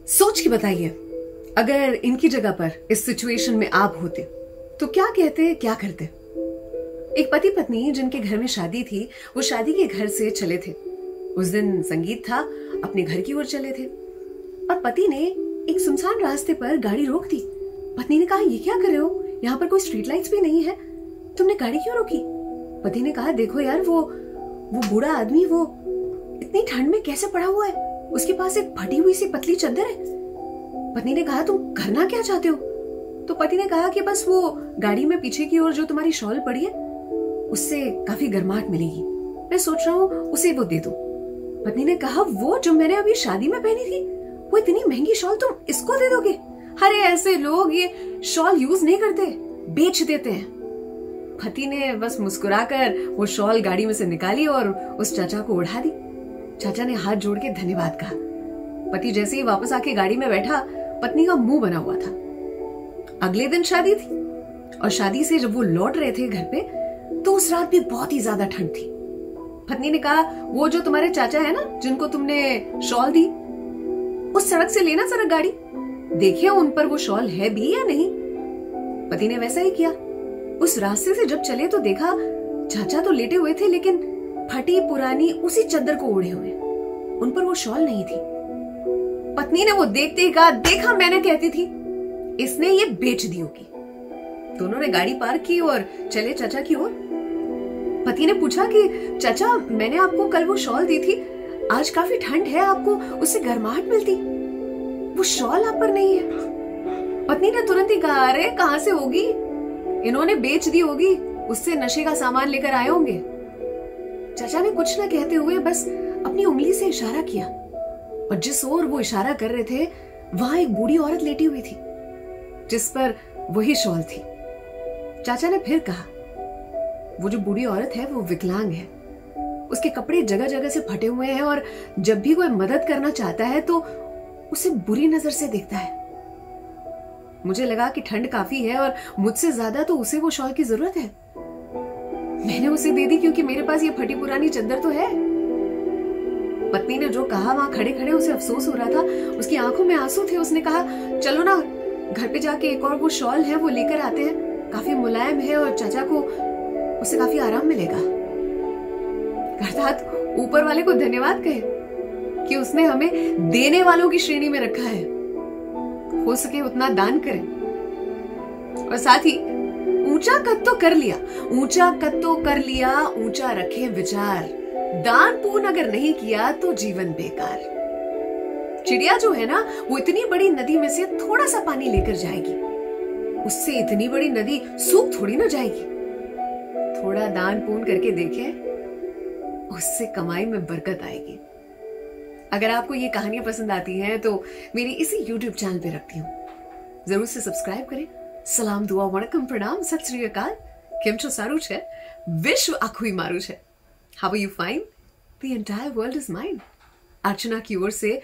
सोच के बताइए, अगर इनकी जगह पर इस सिचुएशन में आप होते तो क्या कहते, क्या करते? एक पति पत्नी जिनके घर में शादी थी, वो शादी के घर से चले थे। उस दिन संगीत था, अपने घर की ओर चले थे और पति ने एक सुनसान रास्ते पर गाड़ी रोक दी। पत्नी ने कहा, ये क्या कर रहे हो? यहाँ पर कोई स्ट्रीट लाइट्स भी नहीं है, तुमने गाड़ी क्यों रोकी? पति ने कहा, देखो यार, वो बूढ़ा आदमी वो इतनी ठंड में कैसे पड़ा हुआ है, उसके पास एक फटी हुई सी पतली चादर है। पत्नी ने कहा, तुम करना क्या चाहते हो? तो पति ने कहा कि बस वो गाड़ी में पीछे की ओर जो तुम्हारी शॉल पड़ी है, उससे काफी गर्माहट मिलेगी, मैं सोच रहा हूँ उसे वो दे दो। पत्नी ने कहा, वो जो मैंने अभी शादी में पहनी थी, वो इतनी महंगी शॉल तुम इसको दे दोगे? अरे ऐसे लोग ये शॉल यूज नहीं करते, बेच देते हैं। पति ने बस मुस्कुराकर वो शॉल गाड़ी में से निकाली और उस चाचा को उड़ा दी। चाचा ने हाथ जोड़ के धन्यवाद कहा। पति जैसे ही वापस आके गाड़ी में बैठा, पत्नी का मुंह बना हुआ था। अगले दिन शादी थी और शादी से जब वो लौट रहे थे घर पे, तो उस रात भी बहुत ही ज्यादा ठंड थी। पत्नी ने कहा, वो जो तुम्हारे चाचा है ना, जिनको तुमने शॉल दी, उस सड़क से लेना जरा गाड़ी, देखिए उन पर वो शॉल है भी या नहीं। पति ने वैसा ही किया। उस रास्ते से जब चले तो देखा चाचा तो लेटे हुए थे, लेकिन फटी पुरानी उसी चादर को ओढ़े हुए, उन पर वो शॉल नहीं थी। पत्नी ने वो देखते ही कहा, देखा मैंने कहती थी, इसने ये बेच दी होगी। दोनों ने गाड़ी पार्क की और चले चाचा की ओर। पति ने पूछा कि चाचा, मैंने आपको कल वो शॉल दी थी, आज काफी ठंड है, आपको उससे गर्माहट मिलती, वो शॉल आप पर नहीं है। पत्नी ने तुरंत ही कहा, अरे कहां से होगी, इन्होंने बेच दी होगी, उससे नशे का सामान लेकर आए होंगे। चाचा ने कुछ न कहते हुए बस अपनी उंगली से इशारा किया और जिस ओर वो इशारा कर रहे थे, वहां एक बूढ़ी औरत लेटी हुई थी, जिस पर वही शॉल थी। चाचा ने फिर कहा, वो जो बूढ़ी औरत है वो विकलांग है, उसके कपड़े जगह जगह से फटे हुए हैं और जब भी कोई मदद करना चाहता है तो उसे बुरी नजर से देखता है। मुझे लगा कि ठंड काफी है और मुझसे ज्यादा तो उसे वो शॉल की जरूरत है। मैंने उसे दे दी क्योंकि मेरे पास ये फटी पुरानी चादर तो है। पत्नी ने जो कहा, वहां खड़े खड़े उसे अफसोस हो रहा था, उसकी आंखों में आंसू थे। उसने कहा, चलो ना घर पे जाके एक और वो शॉल है वो लेकर आते हैं, काफी मुलायम है और चाचा को उससे काफी आराम मिलेगा। अर्थात ऊपर वाले को धन्यवाद कहे कि उसने हमें देने वालों की श्रेणी में रखा है। हो सके उतना दान करें और साथ ही ऊंचा कद तो कर लिया, ऊंचा कद तो कर लिया, ऊंचा रखे विचार, दान पूर्ण अगर नहीं किया तो जीवन बेकार। चिड़िया जो है ना, वो इतनी बड़ी नदी में से थोड़ा सा पानी लेकर जाएगी, उससे इतनी बड़ी नदी सूख थोड़ी ना जाएगी। थोड़ा दान पूर्ण करके देखे, उससे कमाई में बरकत आएगी। अगर आपको ये कहानियां पसंद आती हैं तो मेरी इसी YouTube चैनल पे रखती हूँ, जरूर से सब्सक्राइब करें। सलाम, दुआ, वणकम, प्रणाम, सत श्री अकाल, केम छो, सारू छे, विश्व आखुई मारू छे, how are you fine, the entire world is mine. Archana की ओर से